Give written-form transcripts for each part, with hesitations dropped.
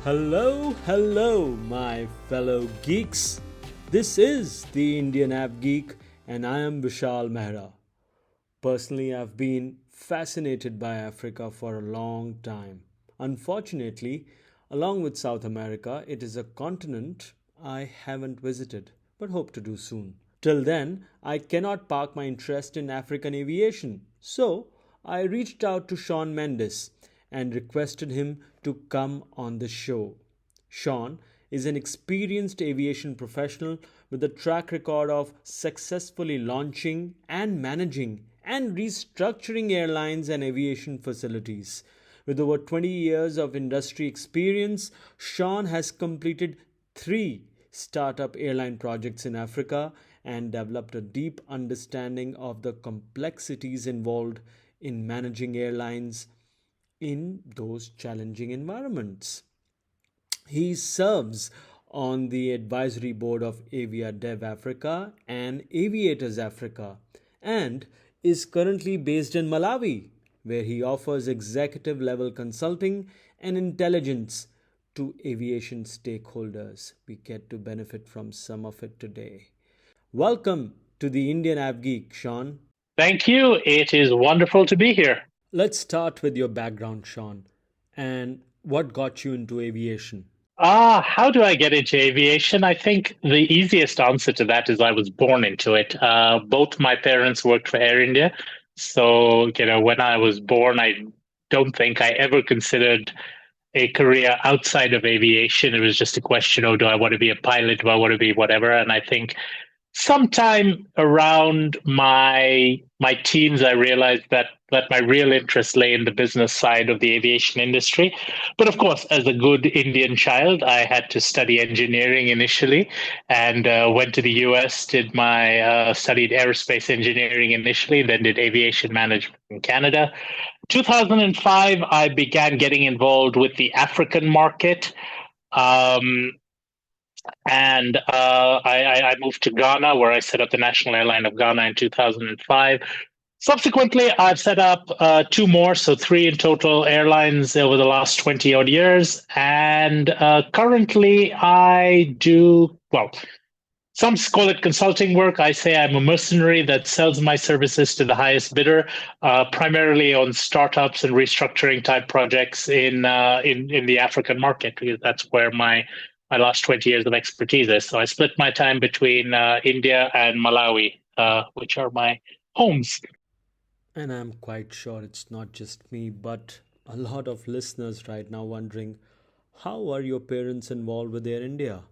Hello, my fellow geeks. This is the Indian AvGeek, and I am Vishal Mehra. Personally, I've been fascinated by Africa for a long time. Unfortunately, along with South America, it is a continent I haven't visited, but hope to do soon. Till then, I cannot park my interest in African aviation. So, I reached out to Sean Mendis and requested him to come on the show. Sean is an experienced aviation professional with a track record of successfully launching and managing and restructuring airlines and aviation facilities. With over 20 years of industry experience, Sean has completed 3 startup airline projects in Africa and developed a deep understanding of the complexities involved in managing airlines in those challenging environments. He serves on the advisory board of Avia Dev Africa and Aviators Africa and is currently based in Malawi, where he offers executive level consulting and intelligence to aviation stakeholders. We get to benefit from some of it today. Welcome to the Indian AvGeek, Sean. Thank you. It is wonderful to be here. Let's start with your background, Sean, and what got you into aviation. How do I get into aviation? I think the easiest answer to that is I was born into it. Both my parents worked for Air India. So, when I was born, I don't think I ever considered a career outside of aviation. It was just a question, do I want to be a pilot? Do I want to be whatever? And I think sometime around my teens, I realized that my real interest lay in the business side of the aviation industry. But of course, as a good Indian child, I had to study engineering initially, and went to the US, did my studied aerospace engineering initially, then did aviation management in Canada. 2005, I began getting involved with the African market. And I moved to Ghana, where I set up the National Airline of Ghana in 2005. Subsequently, I've set up 2 more, so 3 in total airlines over the last 20 odd years. And currently, I do, some call it consulting work. I say I'm a mercenary that sells my services to the highest bidder, primarily on startups and restructuring type projects in the African market, because that's where my last 20 years of expertise is. So I split my time between India and Malawi, which are my homes. And I'm quite sure it's not just me, but a lot of listeners right now wondering, how are your parents involved with Air India?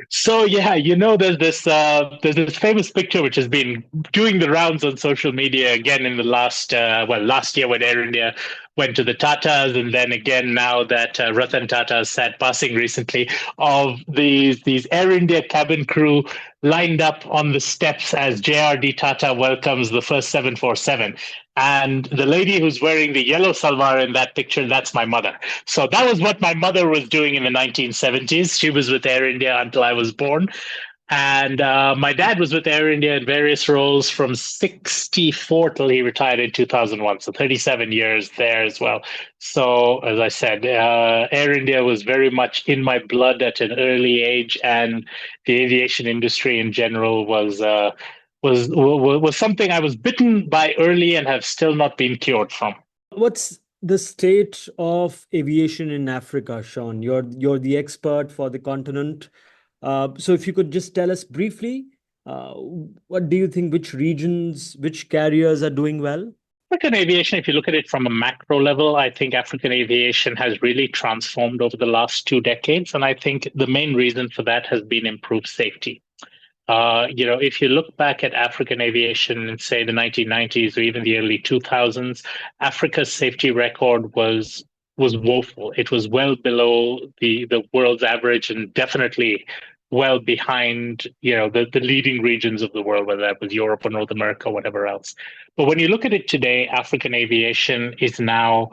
So yeah, there's this famous picture which has been doing the rounds on social media again in the last year when Air India went to the Tatas, and then again now that Ratan Tata sat passing recently, of these Air India cabin crew lined up on the steps as JRD Tata welcomes the first 747. And the lady who's wearing the yellow salwar in that picture, that's my mother. So that was what my mother was doing in the 1970s. She was with Air India until I was born. And my dad was with Air India in various roles from 64 till he retired in 2001. So 37 years there as well. So as I said, Air India was very much in my blood at an early age. And the aviation industry in general was something I was bitten by early and have still not been cured from. What's the state of aviation in Africa, Sean? You're the expert for the continent. So if you could just tell us briefly, what do you think, which regions, which carriers are doing well? African aviation, if you look at it from a macro level, I think African aviation has really transformed over the last 2 decades. And I think the main reason for that has been improved safety. If you look back at African aviation in, say, the 1990s or even the early 2000s, Africa's safety record was woeful. It was well below the world's average, and definitely well behind, the leading regions of the world, whether that was Europe or North America or whatever else. But when you look at it today, African aviation is now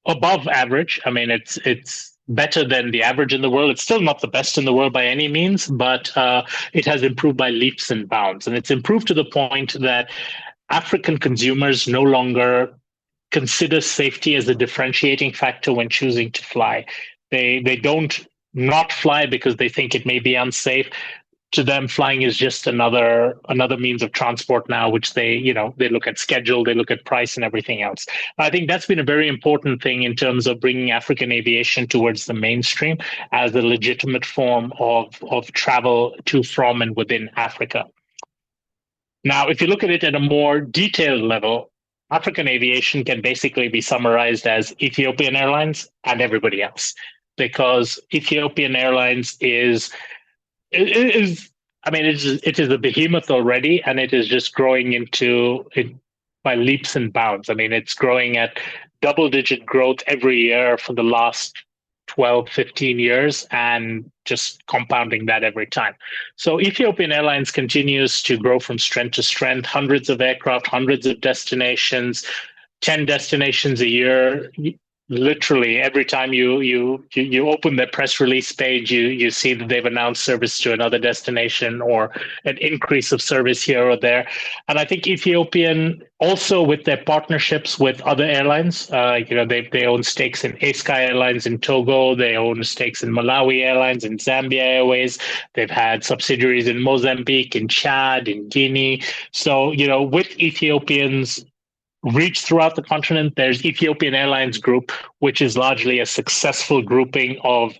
above average. I mean, it's better than the average in the world. It's still not the best in the world by any means, but it has improved by leaps and bounds. And it's improved to the point that African consumers no longer consider safety as a differentiating factor when choosing to fly. They don't not fly because they think it may be unsafe. To them, flying is just another means of transport now, which they look at schedule, they look at price, and everything else. I think that's been a very important thing in terms of bringing African aviation towards the mainstream as a legitimate form of travel to, from, and within Africa. Now, if you look at it at a more detailed level, African aviation can basically be summarized as Ethiopian Airlines and everybody else, because Ethiopian Airlines it is a behemoth already, and it is just growing into it by leaps and bounds. I mean, it's growing at double-digit growth every year for the last 12, 15 years, and just compounding that every time. So Ethiopian Airlines continues to grow from strength to strength, hundreds of aircraft, hundreds of destinations, 10 destinations a year. Literally every time you open their press release page, you see that they've announced service to another destination or an increase of service here or there. And I think Ethiopian also, with their partnerships with other airlines, they own stakes in Sky Airlines in Togo, they own stakes in Malawi Airlines, in Zambia Airways. They've had subsidiaries in Mozambique, in Chad, in Guinea. So with Ethiopians reach throughout the continent, there's Ethiopian Airlines Group, which is largely a successful grouping of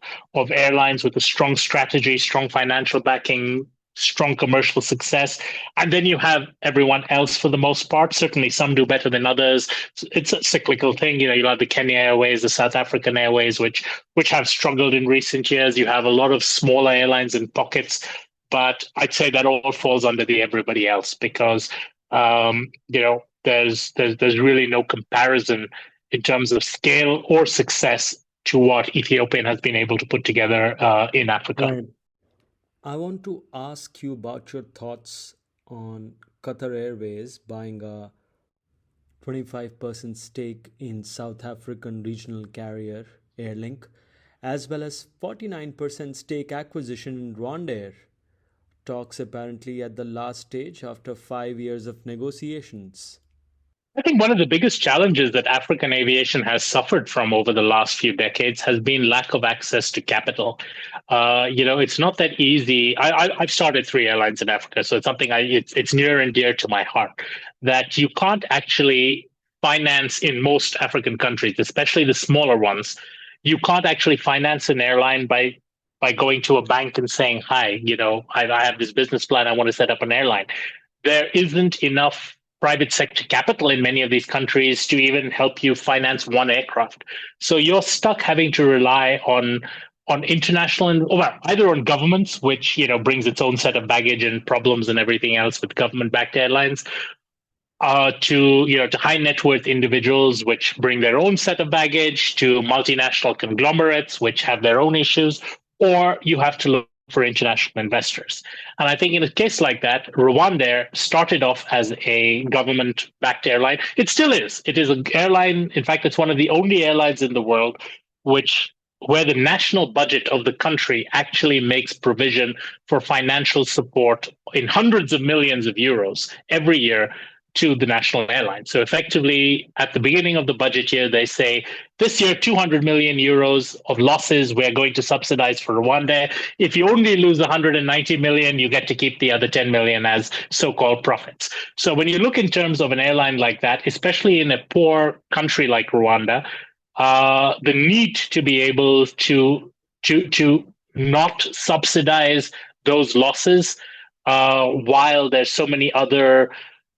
airlines with a strong strategy, strong financial backing, strong commercial success. And then you have everyone else for the most part. Certainly some do better than others. It's a cyclical thing. You have the Kenya Airways, the South African Airways, which have struggled in recent years. You have a lot of smaller airlines in pockets, but I'd say that all falls under the everybody else, because there's really no comparison in terms of scale or success to what Ethiopian has been able to put together in Africa. Right. I want to ask you about your thoughts on Qatar Airways buying a 25% stake in South African regional carrier Airlink, as well as 49% stake acquisition in Rwandair. Talks apparently at the last stage after 5 years of negotiations. I think one of the biggest challenges that African aviation has suffered from over the last few decades has been lack of access to capital. It's not that easy. I've started 3 airlines in Africa, so it's something it's near and dear to my heart, that you can't actually finance in most African countries, especially the smaller ones. You can't actually finance an airline by going to a bank and saying, hi, I have this business plan, I want to set up an airline. There isn't enough private sector capital in many of these countries to even help you finance one aircraft. So you're stuck having to rely on international, either on governments, which brings its own set of baggage and problems and everything else with government-backed airlines, to high net worth individuals, which bring their own set of baggage, to multinational conglomerates, which have their own issues, or you have to look for international investors. And I think in a case like that, Rwandair started off as a government-backed airline. It still is. It is an airline. In fact, it's one of the only airlines in the world where the national budget of the country actually makes provision for financial support in hundreds of millions of euros every year to the national airline. So effectively, at the beginning of the budget year, they say, this year, 200 million euros of losses we're going to subsidize for Rwanda. If you only lose 190 million, you get to keep the other 10 million as so-called profits. So when you look in terms of an airline like that, especially in a poor country like Rwanda, the need to be able to not subsidize those losses while there's so many other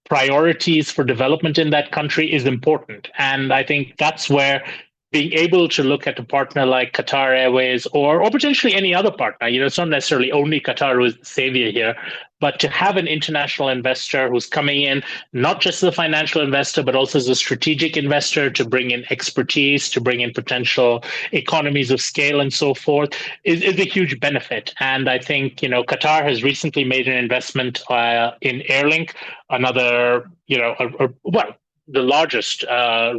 priorities for development in that country is important. And I think that's where being able to look at a partner like Qatar Airways or potentially any other partner, it's not necessarily only Qatar who is the savior here, but to have an international investor who's coming in, not just as a financial investor, but also as a strategic investor to bring in expertise, to bring in potential economies of scale and so forth, is a huge benefit. And I think, Qatar has recently made an investment in Airlink, another, the largest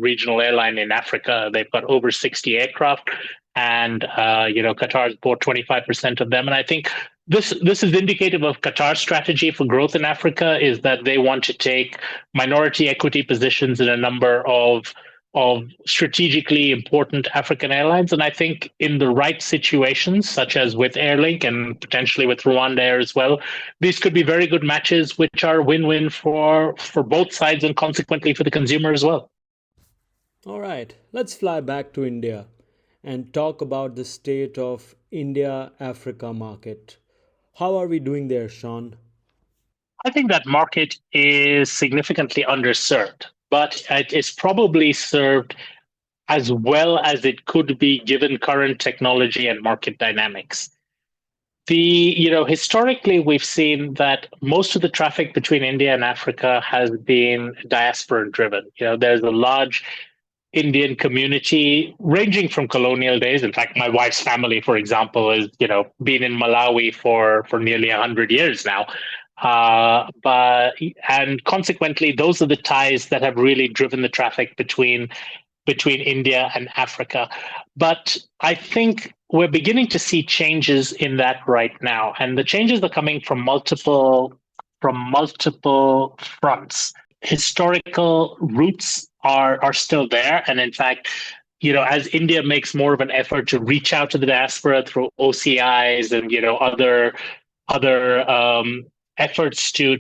regional airline in Africa. They've got over 60 aircraft, and Qatar's bought 25% of them. And I think this is indicative of Qatar's strategy for growth in Africa, is that they want to take minority equity positions in a number of of strategically important African airlines. And I think in the right situations, such as with Airlink and potentially with Rwanda Air as well, these could be very good matches, which are win-win for both sides and consequently for the consumer as well. All right, let's fly back to India and talk about the state of India Africa market. How are we doing there, Sean? I think that market is significantly underserved, but it is probably served as well as it could be given current technology and market dynamics. Historically, we've seen that most of the traffic between India and Africa has been diaspora driven. There's a large Indian community ranging from colonial days. In fact, my wife's family, for example, has been in Malawi for nearly 100 years now. And consequently, those are the ties that have really driven the traffic between India and Africa. But I think we're beginning to see changes in that right now, and the changes are coming from multiple fronts. Historical roots are still there, and in fact, as India makes more of an effort to reach out to the diaspora through OCIs and other efforts to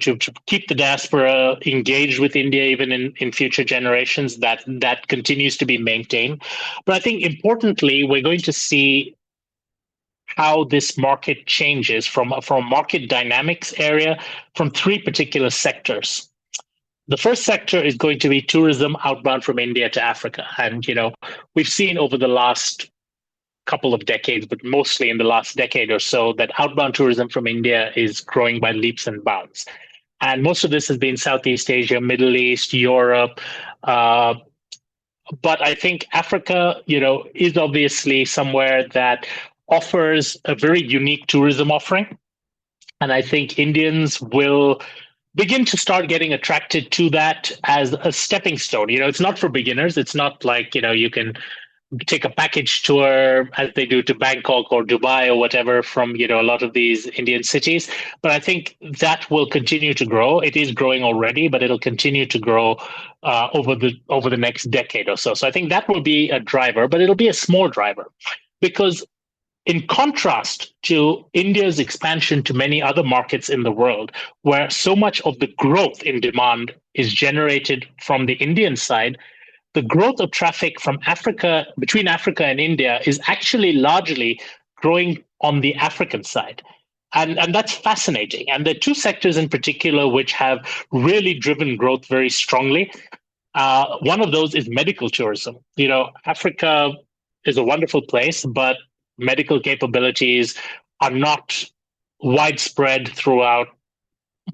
keep the diaspora engaged with India even in future generations, that continues to be maintained. But I think importantly, we're going to see how this market changes from a market dynamics area from three particular sectors. The first sector is going to be tourism outbound from India to Africa. And, we've seen over the last couple of decades, but mostly in the last decade or so, that outbound tourism from India is growing by leaps and bounds. And most of this has been Southeast Asia, Middle East, Europe. But I think Africa, is obviously somewhere that offers a very unique tourism offering. And I think Indians will begin to start getting attracted to that as a stepping stone. It's not for beginners. It's not like, you can take a package tour as they do to Bangkok or Dubai or whatever from a lot of these Indian cities. But I think that will continue to grow. It is growing already, but it'll continue to grow over the next decade or so. So I think that will be a driver, but it'll be a small driver, because in contrast to India's expansion to many other markets in the world, where so much of the growth in demand is generated from the Indian side, the growth of traffic from Africa, between Africa and India, is actually largely growing on the African side. And that's fascinating. And there are two sectors in particular which have really driven growth very strongly. One of those is medical tourism. Africa is a wonderful place, but medical capabilities are not widespread throughout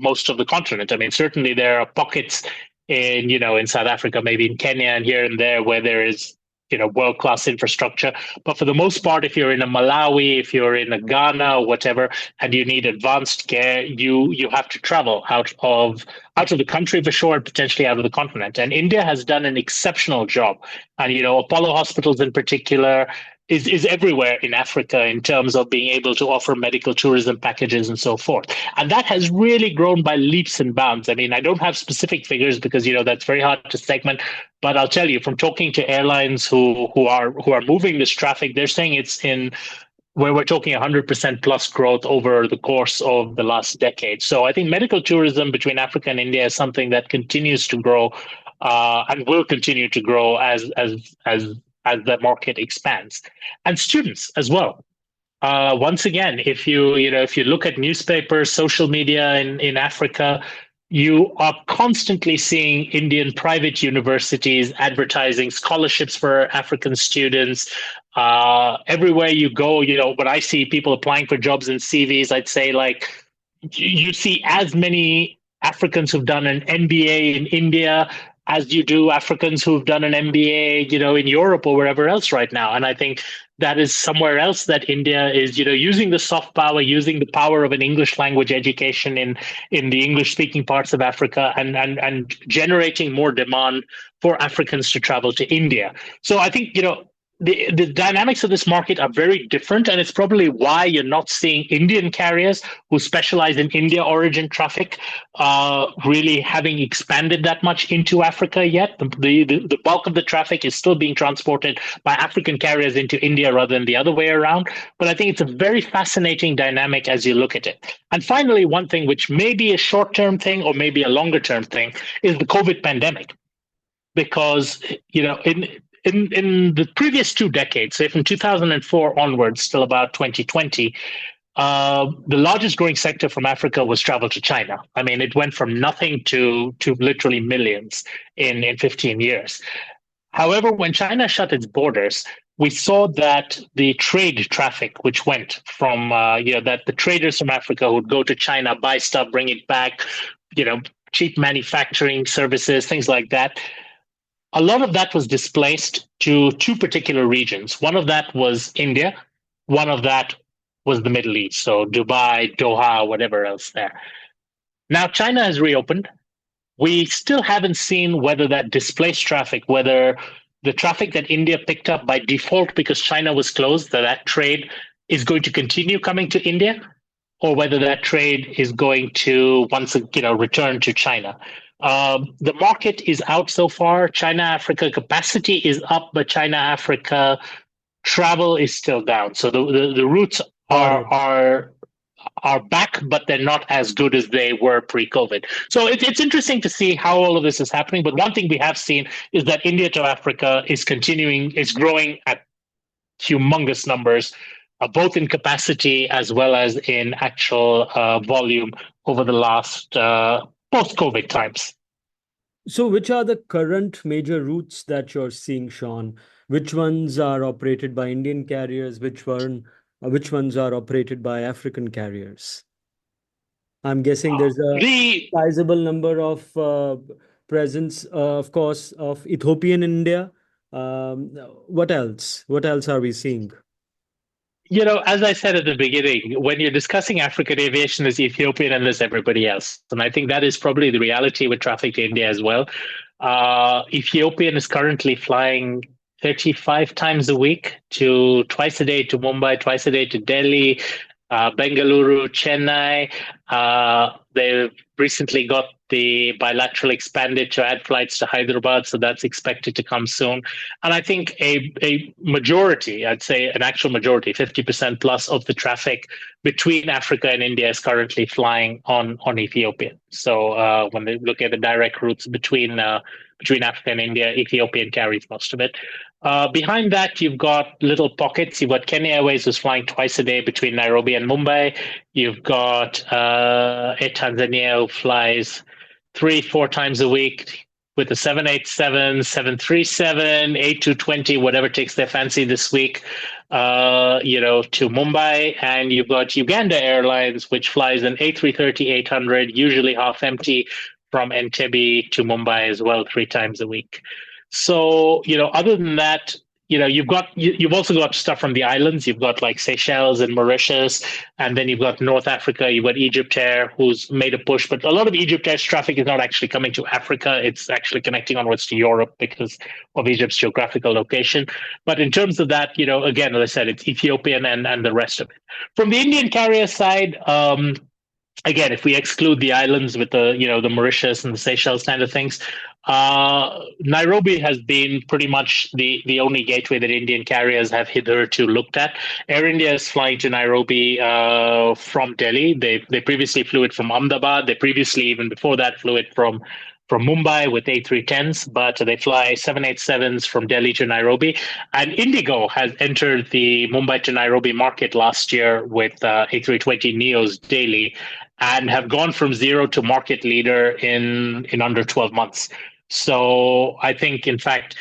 most of the continent. I mean, certainly there are pockets in South Africa, maybe in Kenya and here and there where there is world-class infrastructure. But for the most part, if you're in a Malawi, if you're in a Ghana or whatever, and you need advanced care, you have to travel out of the country for sure, and potentially out of the continent. And India has done an exceptional job. And Apollo hospitals in particular is everywhere in Africa in terms of being able to offer medical tourism packages and so forth. And that has really grown by leaps and bounds. I mean, I don't have specific figures because, that's very hard to segment. But I'll tell you, from talking to airlines who are moving this traffic, they're saying it's in where we're talking 100% plus growth over the course of the last decade. So I think medical tourism between Africa and India is something that continues to grow and will continue to grow as the market expands. And students as well. Once again, if you look at newspapers, social media in Africa, you are constantly seeing Indian private universities advertising scholarships for African students. Everywhere you go, when I see people applying for jobs in CVs, I'd say you see as many Africans who've done an MBA in India as you do Africans who've done an MBA, in Europe or wherever else right now. And I think that is somewhere else that India is, using the soft power, using the power of an English language education in the English speaking parts of Africa and generating more demand for Africans to travel to India. So I think, the dynamics of this market are very different, and it's probably why you're not seeing Indian carriers who specialize in India origin traffic really having expanded that much into Africa yet. The bulk of the traffic is still being transported by African carriers into India rather than the other way around. But I think it's a very fascinating dynamic as you look at it. And finally, one thing which may be a short-term thing or maybe a longer-term thing is the COVID pandemic, because in the previous 2 decades, say from 2004 onwards till about 2020, the largest growing sector from Africa was travel to China. I mean, it went from nothing to literally millions in 15 years. However, when China shut its borders, we saw that the trade traffic, which went from that the traders from Africa would go to China, buy stuff, bring it back, cheap manufacturing services, things like that. A lot of that was displaced to two particular regions. One of that was India. One of that was the Middle East. So Dubai, Doha, whatever else there. Now China has reopened. We still haven't seen whether that displaced traffic, whether the traffic that India picked up by default because China was closed, that trade is going to continue coming to India, or whether that trade is going to once return to China. The market is out so far. China-Africa capacity is up, but China-Africa travel is still down. So the routes are back, but they're not as good as they were pre-COVID. So it's interesting to see how all of this is happening. But one thing we have seen is that India to Africa is growing at humongous numbers, both in capacity as well as in actual volume over the last post-COVID times. So which are the current major routes that you're seeing, Sean? Which ones are operated by Indian carriers? Which ones are operated by African carriers? I'm guessing there's a sizable number of presence, of course, of Ethiopian in India. What else? What else are we seeing? As I said at the beginning, when you're discussing African aviation, there's Ethiopian and there's everybody else. And I think that is probably the reality with traffic to India as well. Ethiopian is currently flying 35 times a week to twice a day to Mumbai, twice a day to Delhi, Bengaluru, Chennai. They've recently got the bilateral expanded to add flights to Hyderabad, so that's expected to come soon. And I think a majority, I'd say an actual majority, 50% plus of the traffic between Africa and India is currently flying on Ethiopian. So when they look at the direct routes between Africa and India, Ethiopian carries most of it. Behind that, you've got little pockets. You've got Kenya Airways, who's flying twice a day between Nairobi and Mumbai. You've got Air Tanzania, who flies 3-4 times a week with the 787, 737, A220, whatever takes their fancy this week, to Mumbai. And you've got Uganda Airlines, which flies an A330-800, usually half empty, from Entebbe to Mumbai as well, 3 times a week. So, other than that, you've also got stuff from the islands. You've got like Seychelles and Mauritius, and then you've got North Africa. You've got Egypt Air, who's made a push, but a lot of Egypt Air's traffic is not actually coming to Africa. It's actually connecting onwards to Europe because of Egypt's geographical location. But in terms of that, again, as I said, it's Ethiopian and the rest of it. From the Indian carrier side, again, if we exclude the islands with the Mauritius and the Seychelles kind of things, Nairobi has been pretty much the only gateway that Indian carriers have hitherto looked at. Air India is flying to Nairobi from Delhi. They previously flew it from Ahmedabad. They previously, even before that, flew it from Mumbai with A310s, but they fly 787s from Delhi to Nairobi. And Indigo has entered the Mumbai to Nairobi market last year with A320 Neos daily, and have gone from zero to market leader in under 12 months. So I think, in fact,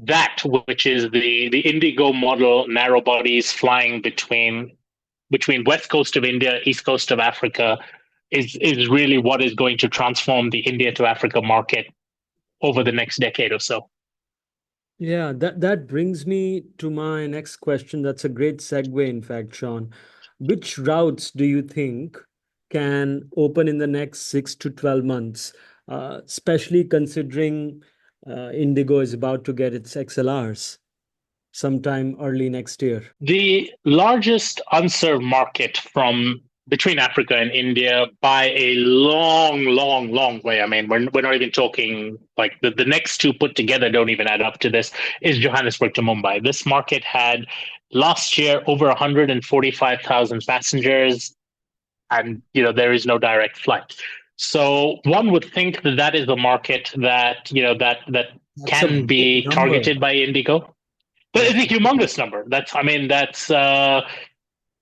that, which is the Indigo model, narrow bodies flying between west coast of India, east coast of Africa, is really what is going to transform the India to Africa market over the next decade or so. Yeah, that brings me to my next question. That's a great segue, in fact, Sean. Which routes do you think can open in the next 6 to 12 months, especially considering Indigo is about to get its XLRs? sometime early next year? The largest unserved market from between Africa and India by a long, long, long way. I mean, we're not even talking like the next two put together don't even add up to this, is Johannesburg to Mumbai. This market had last year over 145,000 passengers, and there is no direct flight. So one would think that that is a market that that That's a can big be number. targeted by Indigo. But That's it's a humongous number. That's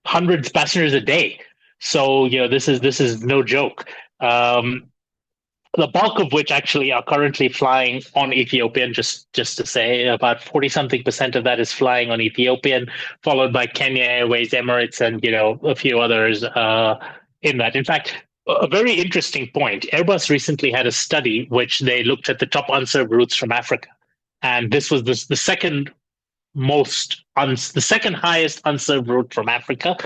hundreds of passengers a day. So this is no joke. Um, the bulk of which actually are currently flying on Ethiopian. Just to say, about 40-something% of that is flying on Ethiopian, followed by Kenya Airways, Emirates, and a few others in that. In fact, a very interesting point. Airbus recently had a study which they looked at the top unserved routes from Africa, and this was the second the second highest unserved route from Africa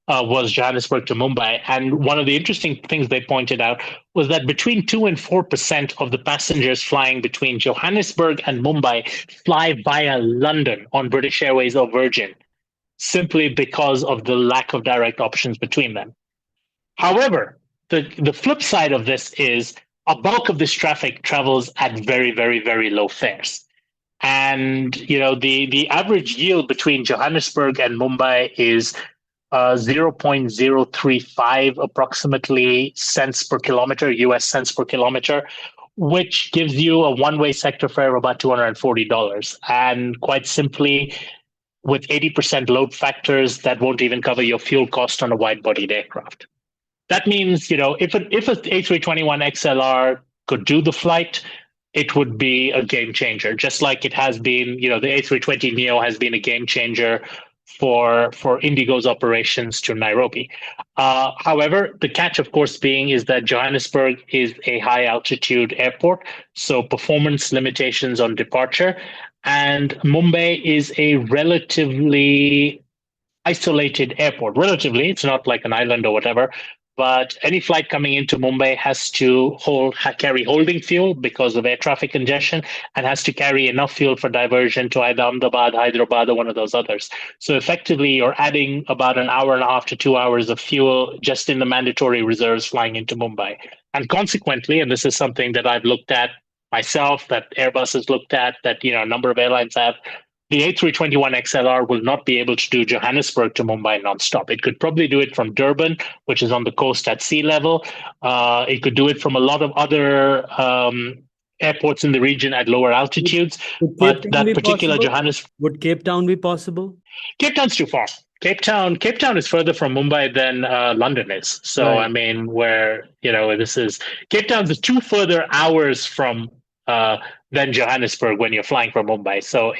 was Johannesburg to Mumbai. And one of the interesting things they pointed out was that between 2 and 4% of the passengers flying between Johannesburg and Mumbai fly via London on British Airways or Virgin, simply because of the lack of direct options between them. However, the flip side of this is a bulk of this traffic travels at very, very, very low fares. And the average yield between Johannesburg and Mumbai is 0.035 approximately cents per kilometer, US cents per kilometer, which gives you a one-way sector fare of about $240. And quite simply, with 80% load factors, that won't even cover your fuel cost on a wide-bodied aircraft. That means, if an A321 XLR could do the flight, it would be a game changer, just like it has been. The A320neo has been a game changer for Indigo's operations to Nairobi. However, the catch, of course, is that Johannesburg is a high altitude airport, so performance limitations on departure, and Mumbai is a relatively isolated airport. Relatively, it's not like an island or whatever. But any flight coming into Mumbai has to carry holding fuel because of air traffic congestion, and has to carry enough fuel for diversion to either Ahmedabad, Hyderabad, or one of those others. So effectively, you're adding about an hour and a half to 2 hours of fuel just in the mandatory reserves flying into Mumbai. And consequently, and this is something that I've looked at myself, that Airbus has looked at, that a number of airlines have, the A321 XLR will not be able to do Johannesburg to Mumbai nonstop. It could probably do it from Durban, which is on the coast at sea level. It could do it from a lot of other airports in the region at lower altitudes. But that particular Johannesburg... Would Cape Town be possible? Cape Town's too far. Cape Town is further from Mumbai than London is. So, right. I mean, this is... Cape Town's 2 further hours from... than Johannesburg when you're flying from Mumbai. So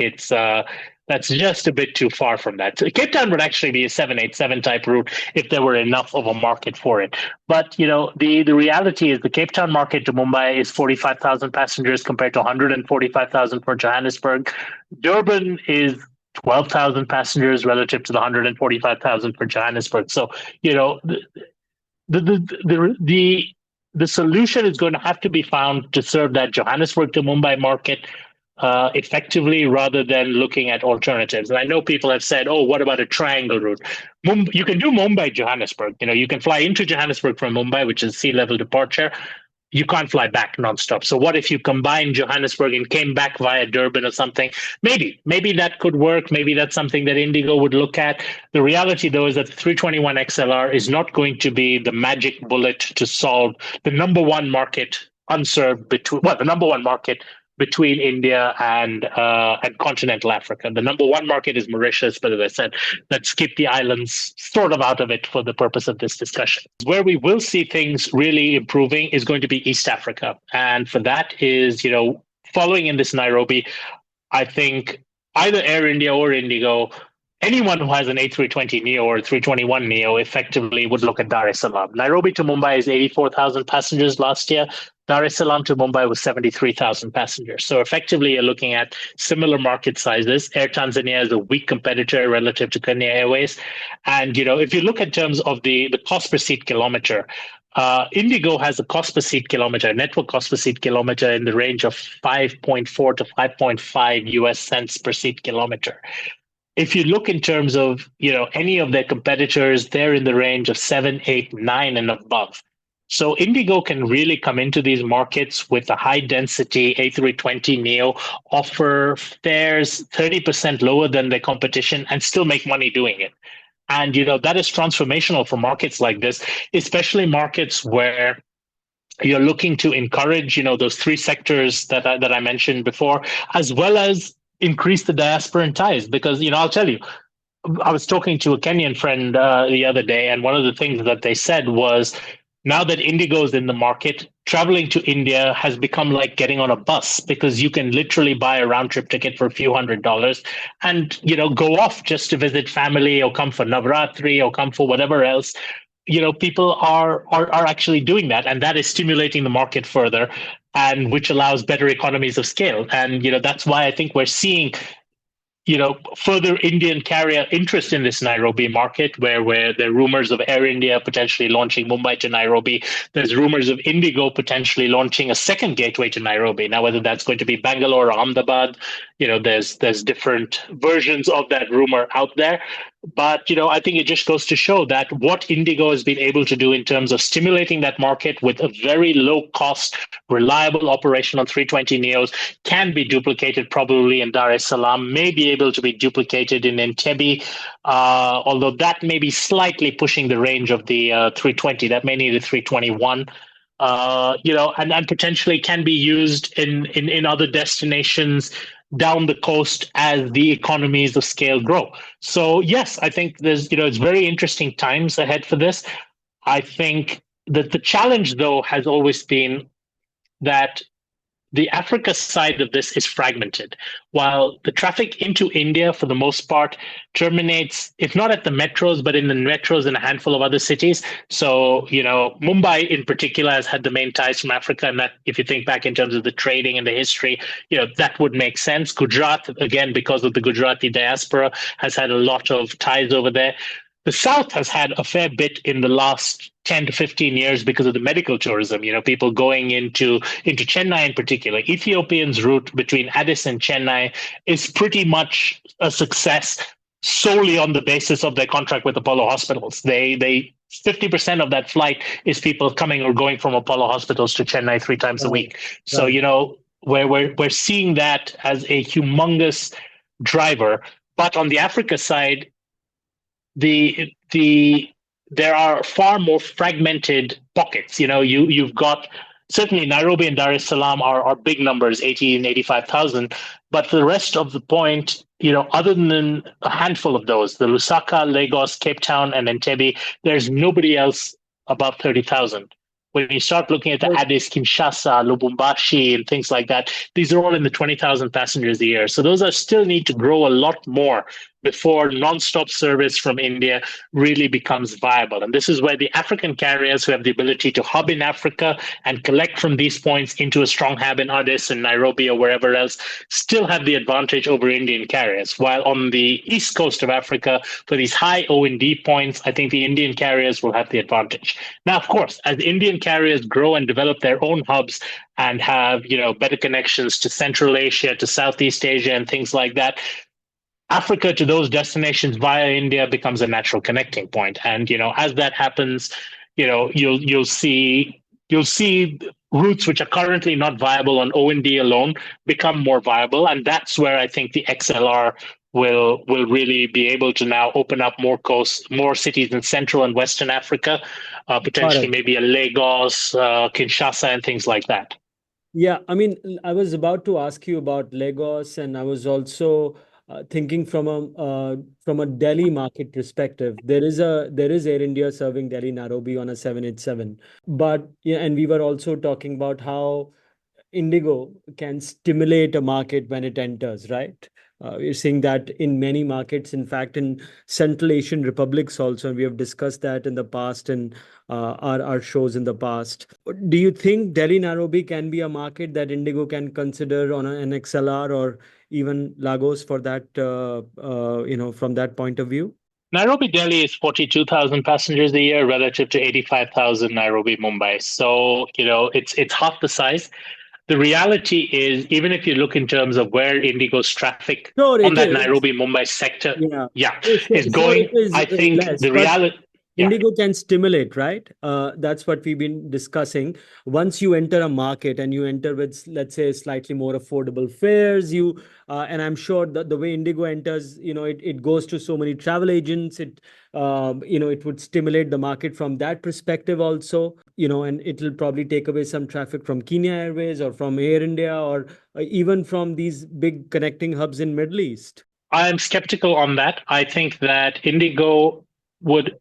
that's just a bit too far from that. Cape Town would actually be a 787 type route if there were enough of a market for it. But the reality is the Cape Town market to Mumbai is 45,000 passengers compared to 145,000 for Johannesburg. Durban is 12,000 passengers relative to the 145,000 for Johannesburg. So the solution is going to have to be found to serve that Johannesburg to Mumbai market effectively, rather than looking at alternatives. And I know people have said, oh, what about a triangle route? You can do Mumbai, Johannesburg. You can fly into Johannesburg from Mumbai, which is sea level departure. You can't fly back nonstop. So what if you combine Johannesburg and came back via Durban or something? Maybe that could work. Maybe that's something that Indigo would look at. The reality, though, is that the 321 XLR is not going to be the magic bullet to solve the number one market the number one market between India and continental Africa. The number one market is Mauritius, but as I said, let's keep the islands sort of out of it for the purpose of this discussion. Where we will see things really improving is going to be East Africa. And for that is, following in this Nairobi, I think either Air India or Indigo, anyone who has an A320neo or 321neo effectively would look at Dar es Salaam. Nairobi to Mumbai is 84,000 passengers last year. Dar es Salaam to Mumbai was 73,000 passengers. So effectively, you're looking at similar market sizes. Air Tanzania is a weak competitor relative to Kenya Airways. And, if you look in terms of the cost per seat kilometer, Indigo has a cost per seat kilometer, network cost per seat kilometer in the range of 5.4 to 5.5 US cents per seat kilometer. if you look in terms of, any of their competitors, they're in the range of 7, 8, 9 and above. So Indigo can really come into these markets with a high density A320 Neo, offer fares 30% lower than their competition and still make money doing it. And that is transformational for markets like this, especially markets where you're looking to encourage, those three sectors that I mentioned before, as well as increase the diasporan ties. Because I'll tell you, I was talking to a Kenyan friend the other day, and one of the things that they said was, now that Indigo is in the market, traveling to India has become like getting on a bus, because you can literally buy a round trip ticket for a few $100s and go off just to visit family, or come for Navratri, or come for whatever else. People are actually doing that, and that is stimulating the market further, and which allows better economies of scale. And that's why I think we're seeing further Indian carrier interest in this Nairobi market, where there are rumors of Air India potentially launching Mumbai to Nairobi. There's rumors of Indigo potentially launching a second gateway to Nairobi. Now, whether that's going to be Bangalore or Ahmedabad, there's different versions of that rumor out there. But I think it just goes to show that what Indigo has been able to do in terms of stimulating that market with a very low cost, reliable operation on 320 Neos can be duplicated probably in Dar es Salaam, may be able to be duplicated in Entebbe, although that may be slightly pushing the range of the 320. That may need a 321. And potentially can be used in other destinations down the coast as the economies of scale grow. So yes, I think it's very interesting times ahead for this. I think that the challenge, though, has always been that the Africa side of this is fragmented, while the traffic into India, for the most part, terminates, if not at the metros, but in the metros in a handful of other cities. So, Mumbai in particular has had the main ties from Africa. And that, if you think back in terms of the trading and the history, that would make sense. Gujarat, again, because of the Gujarati diaspora, has had a lot of ties over there. The South has had a fair bit in the last 10 to 15 years because of the medical tourism, people going into Chennai in particular. Ethiopian's route between Addis and Chennai is pretty much a success solely on the basis of their contract with Apollo Hospitals. They 50% of that flight is people coming or going from Apollo Hospitals to Chennai 3 times a week. So, we're seeing that as a humongous driver. But on the Africa side, there are far more fragmented pockets. You've got, certainly Nairobi and Dar es Salaam are big numbers, 80 and 85,000. But for the rest of the point, other than a handful of those, the Lusaka, Lagos, Cape Town, and Entebbe, there's nobody else above 30,000. When you start looking at the Addis, Kinshasa, Lubumbashi, and things like that, these are all in the 20,000 passengers a year. So those are still need to grow a lot more before non-stop service from India really becomes viable. And this is where the African carriers who have the ability to hub in Africa and collect from these points into a strong hub in Addis and Nairobi or wherever else still have the advantage over Indian carriers. While on the east coast of Africa, for these high O&D points, I think the Indian carriers will have the advantage. Now, of course, as Indian carriers grow and develop their own hubs and have, better connections to Central Asia, to Southeast Asia, and things like that, Africa to those destinations via India becomes a natural connecting point. And, as that happens, you'll see routes which are currently not viable on O&D alone become more viable. And that's where I think the XLR will really be able to now open up more coasts, more cities in Central and Western Africa, potentially maybe a Lagos, Kinshasa, and things like that. Yeah, I mean, I was about to ask you about Lagos, and I was also thinking from a Delhi market perspective. There is Air India serving Delhi Nairobi on a 787, but and we were also talking about how Indigo can stimulate a market when it enters, right? We're seeing that in many markets, in fact, in Central Asian republics also, and we have discussed that in the past in our shows in the past. Do you think Delhi Nairobi can be a market that Indigo can consider on an XLR or even Lagos for that, from that point of view? Nairobi Delhi is 42,000 passengers a year relative to 85,000 Nairobi Mumbai. So, it's half the size. the reality is, even if you look in terms of where Indigo's traffic Sure, on it that is. Nairobi Mumbai sector, Yeah. yeah, Sure, is sure it going, is I think less, the but reality, yeah. Indigo can stimulate, right? That's what we've been discussing. Once you enter a market and you enter with, let's say, slightly more affordable fares, and I'm sure that the way Indigo enters, it goes to so many travel agents. It would stimulate the market from that perspective also, and it'll probably take away some traffic from Kenya Airways or from Air India or even from these big connecting hubs in Middle East. I'm skeptical on that. I think that Indigo would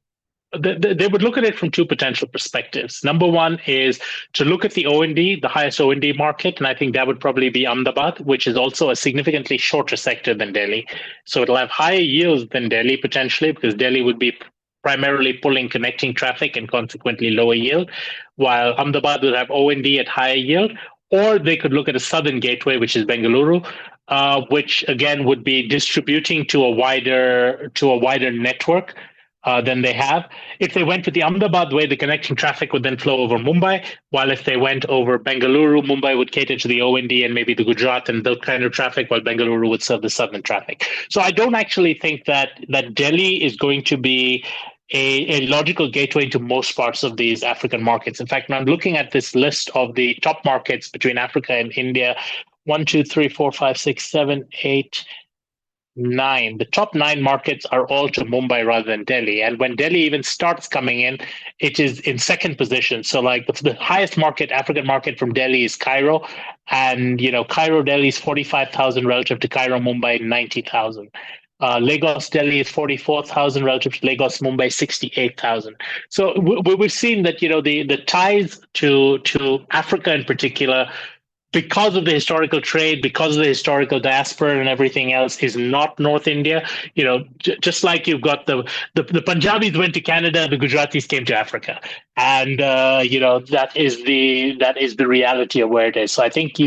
they would look at it from two potential perspectives. Number one is to look at the O&D, the highest O&D market, and I think that would probably be Ahmedabad, which is also a significantly shorter sector than Delhi. So it'll have higher yields than Delhi potentially, because Delhi would be primarily pulling connecting traffic and consequently lower yield, while Ahmedabad would have O&D at higher yield. Or they could look at a southern gateway, which is Bengaluru, which again would be distributing to a wider network than they have. If they went with the Ahmedabad way, the connecting traffic would then flow over Mumbai, while if they went over Bengaluru, Mumbai would cater to the O&D and maybe the Gujarat and that kind of traffic, while Bengaluru would serve the southern traffic. So I don't actually think that Delhi is going to be a logical gateway into most parts of these African markets. In fact, when I'm looking at this list of the top markets between Africa and India, 1, 2, 3, 4, 5, 6, 7, 8, 9. The top 9 markets are all to Mumbai rather than Delhi. And when Delhi even starts coming in, it is in second position. So like the highest market, African market from Delhi is Cairo. And, Cairo, Delhi is 45,000 relative to Cairo, Mumbai, 90,000. Lagos, Delhi is 44,000 relative to Lagos, Mumbai, 68,000. So we've seen that, the ties to Africa in particular, because of the historical trade, because of the historical diaspora and everything else, is not North India. Just like you've got the Punjabis went to Canada, the Gujaratis came to Africa, and that is the reality of where it is. So I think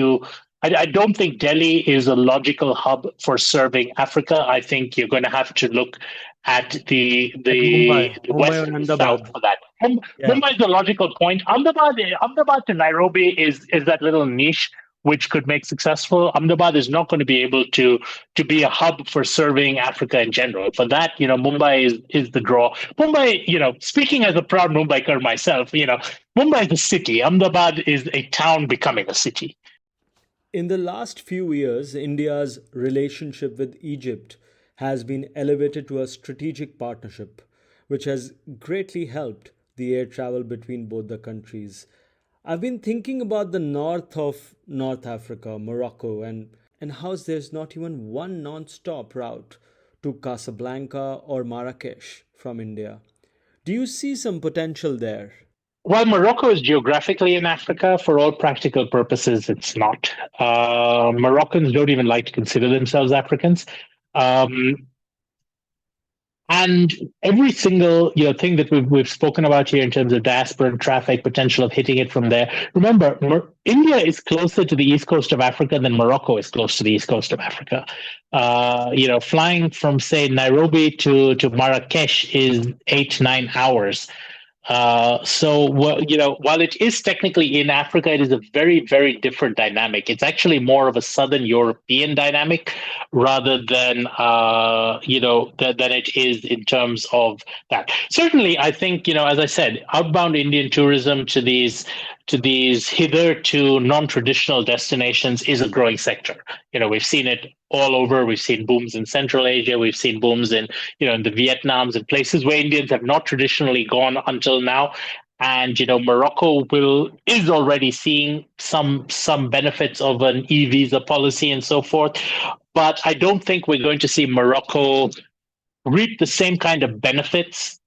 I don't think Delhi is a logical hub for serving Africa. I think you're going to have to look at the Mumbai west or and south Ahmedabad. for that. Yeah. Mumbai is the logical point. Ahmedabad to Nairobi is that little niche which could make successful. Ahmedabad is not going to be able to be a hub for serving Africa in general. For that, Mumbai is the draw. Mumbai, speaking as a proud Mumbaiker myself, Mumbai is a city. Ahmedabad is a town becoming a city. In the last few years, India's relationship with Egypt has been elevated to a strategic partnership, which has greatly helped the air travel between both the countries. I've been thinking about the north of North Africa, Morocco, and how there's not even one non-stop route to Casablanca or Marrakesh from India. Do you see some potential there? While Morocco is geographically in Africa, for all practical purposes, it's not. Moroccans don't even like to consider themselves Africans. Um, and every single thing that we've spoken about here in terms of diaspora and traffic, potential of hitting it from there. Remember, India is closer to the east coast of Africa than Morocco is close to the east coast of Africa. Flying from say Nairobi to Marrakesh is 8-9 hours. While it is technically in Africa, it is a very, very different dynamic. It's actually more of a Southern European dynamic rather than, than it is in terms of that. Certainly, I think, as I said, outbound Indian tourism to these hitherto non-traditional destinations is a growing sector. We've seen it all over. We've seen booms in Central Asia. We've seen booms in in the Vietnams and places where Indians have not traditionally gone until now. And Morocco is already seeing some benefits of an e-visa policy and so forth. But I don't think we're going to see Morocco reap the same kind of benefits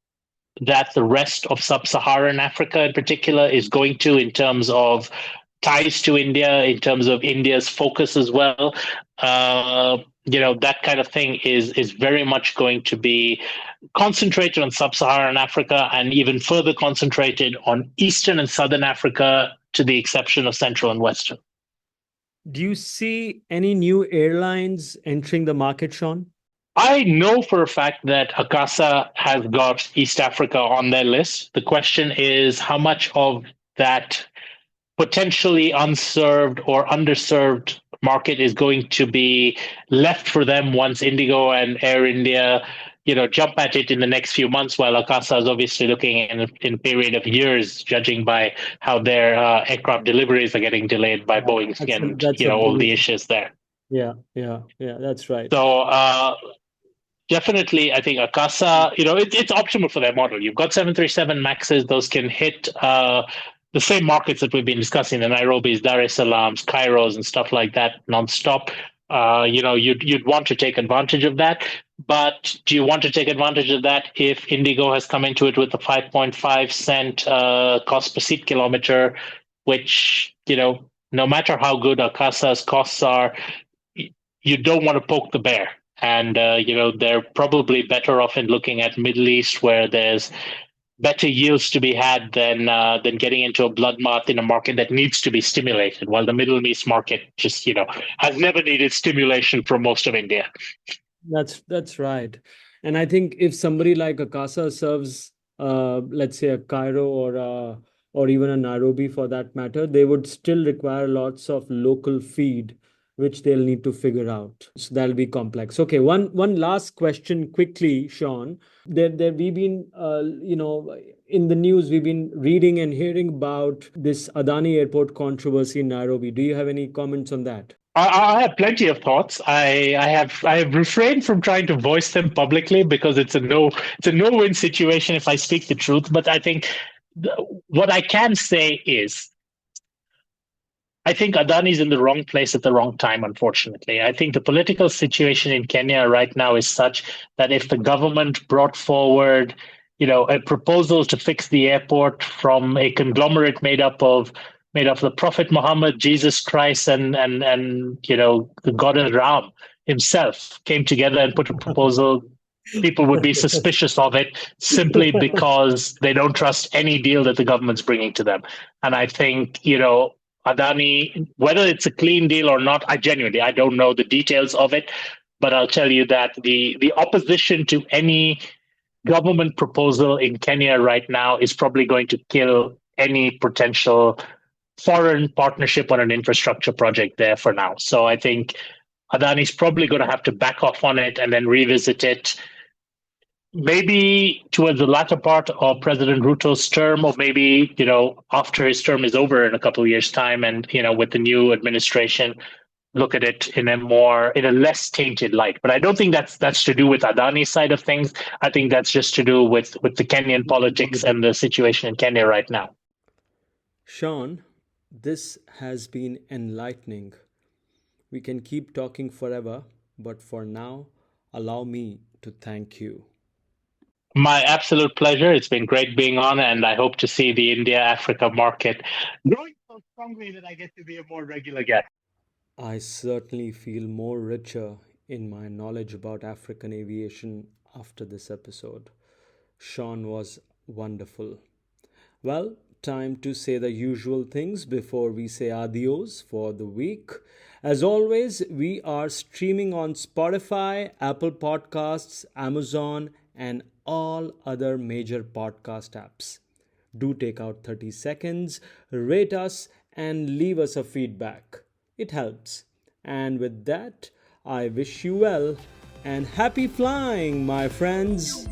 that the rest of sub-Saharan Africa in particular is going to, in terms of ties to India, in terms of India's focus as well. That kind of thing is very much going to be concentrated on sub-Saharan Africa, and even further concentrated on Eastern and Southern Africa, to the exception of Central and Western. Do you see any new airlines entering the market, Sean? I know for a fact that Akasa has got East Africa on their list. The question is how much of that potentially unserved or underserved market is going to be left for them once Indigo and Air India, jump at it in the next few months, while Akasa is obviously looking in a period of years, judging by how their aircraft deliveries are getting delayed by Yeah, Boeing and, that's a all very the issues there. yeah, that's right. So definitely, I think Akasa, it's optimal for their model. You've got 737 Maxes; those can hit the same markets that we've been discussing: the Nairobis, Dar es Salaams, Cairos, and stuff like that, nonstop. You'd want to take advantage of that. But do you want to take advantage of that if Indigo has come into it with a 5.5 cent cost per seat kilometer, which, no matter how good Akasa's costs are, you don't want to poke the bear. And they're probably better off in looking at Middle East, where there's better yields to be had than getting into a bloodbath in a market that needs to be stimulated. While the Middle East market just has never needed stimulation from most of India. That's right. And I think if somebody like Akasa serves, let's say a Cairo or even a Nairobi for that matter, they would still require lots of local feed, which they'll need to figure out. So that'll be complex. Okay, one last question quickly, Sean. There we've been, in the news we've been reading and hearing about this Adani Airport controversy in Nairobi. Do you have any comments on that? I have plenty of thoughts. I have refrained from trying to voice them publicly because it's a no-win situation if I speak the truth. But I think what I can say is I think Adani's in the wrong place at the wrong time, unfortunately. I think the political situation in Kenya right now is such that if the government brought forward, a proposal to fix the airport from a conglomerate made up of the Prophet Muhammad, Jesus Christ, and the God of Ram himself came together and put a proposal, people would be suspicious of it simply because they don't trust any deal that the government's bringing to them. And I think, Adani, whether it's a clean deal or not, I don't know the details of it, but I'll tell you that the opposition to any government proposal in Kenya right now is probably going to kill any potential foreign partnership on an infrastructure project there for now. So I think Adani's probably going to have to back off on it and then revisit it maybe towards the latter part of President Ruto's term, or maybe, after his term is over in a couple of years' time, and, with the new administration, look at it in a less tainted light. But I don't think that's to do with Adani's side of things. I think that's just to do with the Kenyan politics and the situation in Kenya right now. Sean, this has been enlightening. We can keep talking forever, but for now, allow me to thank you. My absolute pleasure. It's been great being on, and I hope to see the India-Africa market growing so strongly that I get to be a more regular guest. I certainly feel more richer in my knowledge about African aviation after this episode. Sean was wonderful. Well, time to say the usual things before we say adios for the week. As always, we are streaming on Spotify, Apple Podcasts, Amazon, and all other major podcast apps. Do take out 30 seconds, rate us, and leave us a feedback. It helps. And with that, I wish you well and happy flying, my friends.